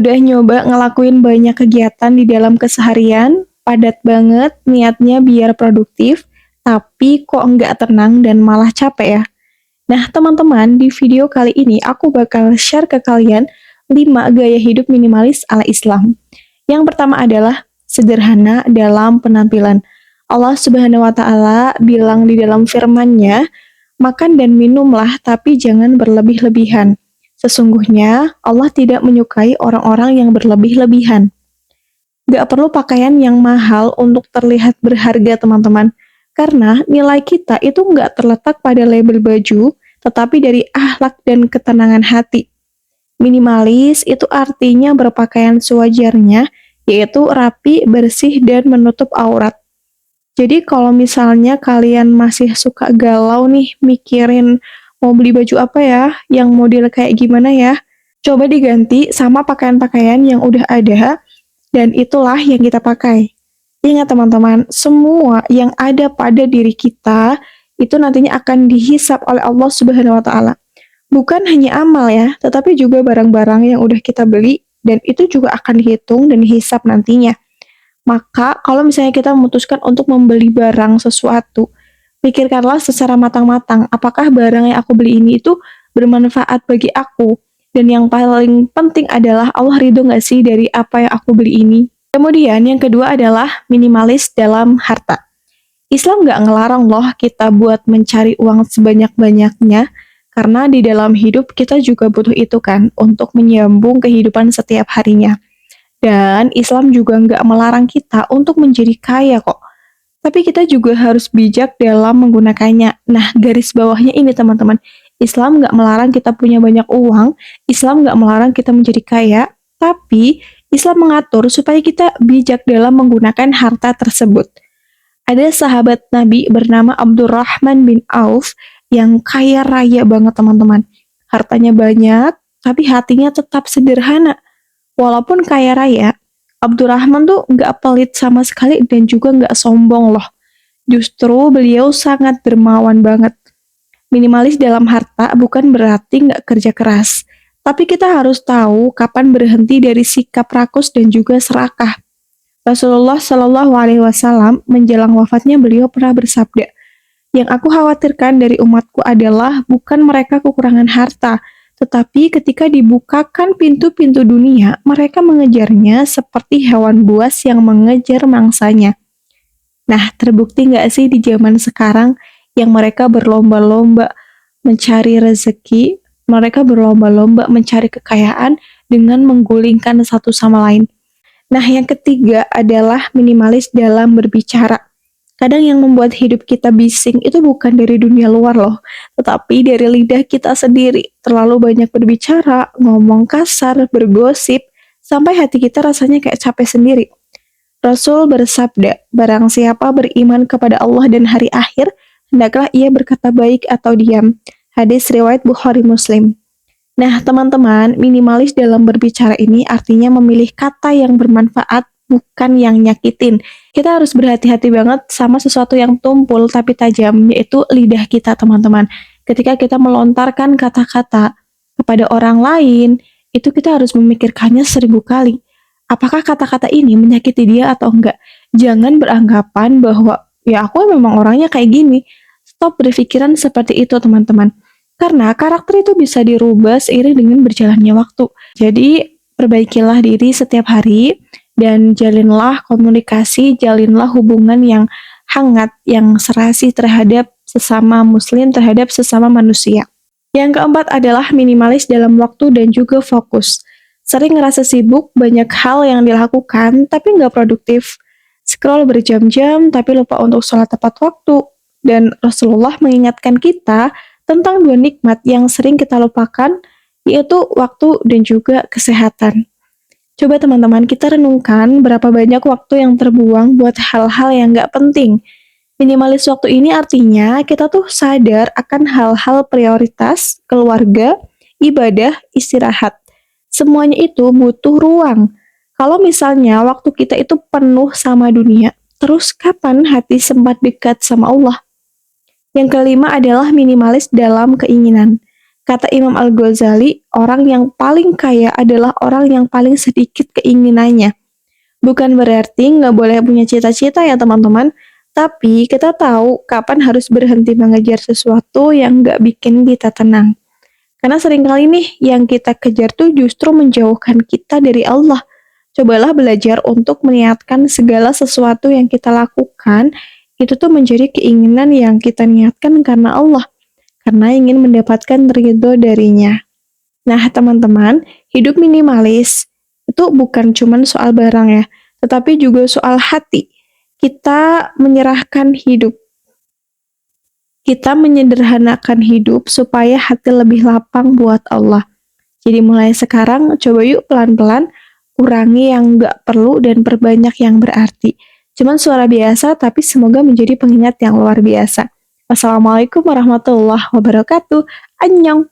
Udah nyoba ngelakuin banyak kegiatan di dalam keseharian, padat banget niatnya biar produktif, tapi kok nggak tenang dan malah capek ya. Nah, teman-teman, di video kali ini aku bakal share ke kalian 5 gaya hidup minimalis ala Islam. Yang pertama adalah sederhana dalam penampilan. Allah Subhanahu wa taala bilang di dalam firman-Nya, "Makan dan minumlah tapi jangan berlebih-lebihan. Sesungguhnya Allah tidak menyukai orang-orang yang berlebih-lebihan." Gak perlu pakaian yang mahal untuk terlihat berharga, teman-teman. Karena nilai kita itu nggak terletak pada label baju, tetapi dari akhlak dan ketenangan hati. Minimalis itu artinya berpakaian sewajarnya, yaitu rapi, bersih, dan menutup aurat. Jadi kalau misalnya kalian masih suka galau nih mikirin mau beli baju apa ya, yang model kayak gimana ya, coba diganti sama pakaian-pakaian yang udah ada dan itulah yang kita pakai. Ingat teman-teman, semua yang ada pada diri kita itu nantinya akan dihisap oleh Allah Subhanahu wa taala. Bukan hanya amal ya, tetapi juga barang-barang yang udah kita beli dan itu juga akan dihitung dan dihisap nantinya. Maka kalau misalnya kita memutuskan untuk membeli barang sesuatu, pikirkanlah secara matang-matang apakah barang yang aku beli ini itu bermanfaat bagi aku. Dan yang paling penting adalah Allah ridho nggak sih dari apa yang aku beli ini. Kemudian yang kedua adalah minimalis dalam harta. Islam nggak ngelarang loh kita buat mencari uang sebanyak-banyaknya, karena di dalam hidup kita juga butuh itu kan, untuk menyambung kehidupan setiap harinya. Dan Islam juga nggak melarang kita untuk menjadi kaya kok. Tapi kita juga harus bijak dalam menggunakannya. Nah, garis bawahnya ini teman-teman. Islam nggak melarang kita punya banyak uang, Islam nggak melarang kita menjadi kaya, tapi Islam mengatur supaya kita bijak dalam menggunakan harta tersebut. Ada sahabat Nabi bernama Abdurrahman bin Auf yang kaya raya banget teman-teman. Hartanya banyak, tapi hatinya tetap sederhana. Walaupun kaya raya, Abdurrahman tuh nggak pelit sama sekali dan juga nggak sombong loh. Justru beliau sangat dermawan banget. Minimalis dalam harta bukan berarti nggak kerja keras, tapi kita harus tahu kapan berhenti dari sikap rakus dan juga serakah. Rasulullah Shallallahu Alaihi Wasallam menjelang wafatnya beliau pernah bersabda, "Yang aku khawatirkan dari umatku adalah bukan mereka kekurangan harta, tetapi ketika dibukakan pintu-pintu dunia, mereka mengejarnya seperti hewan buas yang mengejar mangsanya." Nah, terbukti nggak sih di zaman sekarang yang mereka berlomba-lomba mencari rezeki, mereka berlomba-lomba mencari kekayaan dengan menggulingkan satu sama lain. Nah, yang ketiga adalah minimalis dalam berbicara. Kadang yang membuat hidup kita bising itu bukan dari dunia luar loh, tetapi dari lidah kita sendiri. Terlalu banyak berbicara, ngomong kasar, bergosip, sampai hati kita rasanya kayak capek sendiri. Rasul bersabda, "Barang siapa beriman kepada Allah dan hari akhir, hendaklah ia berkata baik atau diam." Hadis riwayat Bukhari Muslim. Nah, teman-teman, minimalis dalam berbicara ini artinya memilih kata yang bermanfaat, bukan yang nyakitin. Kita harus berhati-hati banget sama sesuatu yang tumpul tapi tajam, yaitu lidah kita, teman-teman. Ketika kita melontarkan kata-kata kepada orang lain, itu kita harus memikirkannya 1000 kali. Apakah kata-kata ini menyakiti dia atau enggak? Jangan beranggapan bahwa, ya aku memang orangnya kayak gini. Stop berpikiran seperti itu, teman-teman. Karena karakter itu bisa dirubah seiring dengan berjalannya waktu. Jadi, perbaikilah diri setiap hari, dan jalinlah komunikasi, jalinlah hubungan yang hangat, yang serasi terhadap sesama muslim, terhadap sesama manusia. Yang keempat adalah minimalis dalam waktu dan juga fokus. Sering ngerasa sibuk, banyak hal yang dilakukan, tapi nggak produktif. Scroll berjam-jam, tapi lupa untuk sholat tepat waktu. Dan Rasulullah mengingatkan kita tentang dua nikmat yang sering kita lupakan, yaitu waktu dan juga kesehatan. Coba teman-teman kita renungkan berapa banyak waktu yang terbuang buat hal-hal yang nggak penting. Minimalis waktu ini artinya kita tuh sadar akan hal-hal prioritas, keluarga, ibadah, istirahat. Semuanya itu butuh ruang. Kalau misalnya waktu kita itu penuh sama dunia, terus kapan hati sempat dekat sama Allah? Yang kelima adalah minimalis dalam keinginan. Kata Imam Al-Ghazali, orang yang paling kaya adalah orang yang paling sedikit keinginannya. Bukan berarti nggak boleh punya cita-cita ya teman-teman, tapi kita tahu kapan harus berhenti mengejar sesuatu yang nggak bikin kita tenang. Karena seringkali nih yang kita kejar tuh justru menjauhkan kita dari Allah. Cobalah belajar untuk meniatkan segala sesuatu yang kita lakukan, itu tuh menjadi keinginan yang kita niatkan karena Allah, karena ingin mendapatkan ridho darinya. Nah, teman-teman, hidup minimalis itu bukan cuma soal barang ya, tetapi juga soal hati. Kita menyerahkan hidup, kita menyederhanakan hidup supaya hati lebih lapang buat Allah. Jadi mulai sekarang, coba yuk pelan-pelan kurangi yang nggak perlu dan perbanyak yang berarti. Cuman suara biasa, tapi semoga menjadi pengingat yang luar biasa. Wassalamualaikum warahmatullahi wabarakatuh. Annyeong!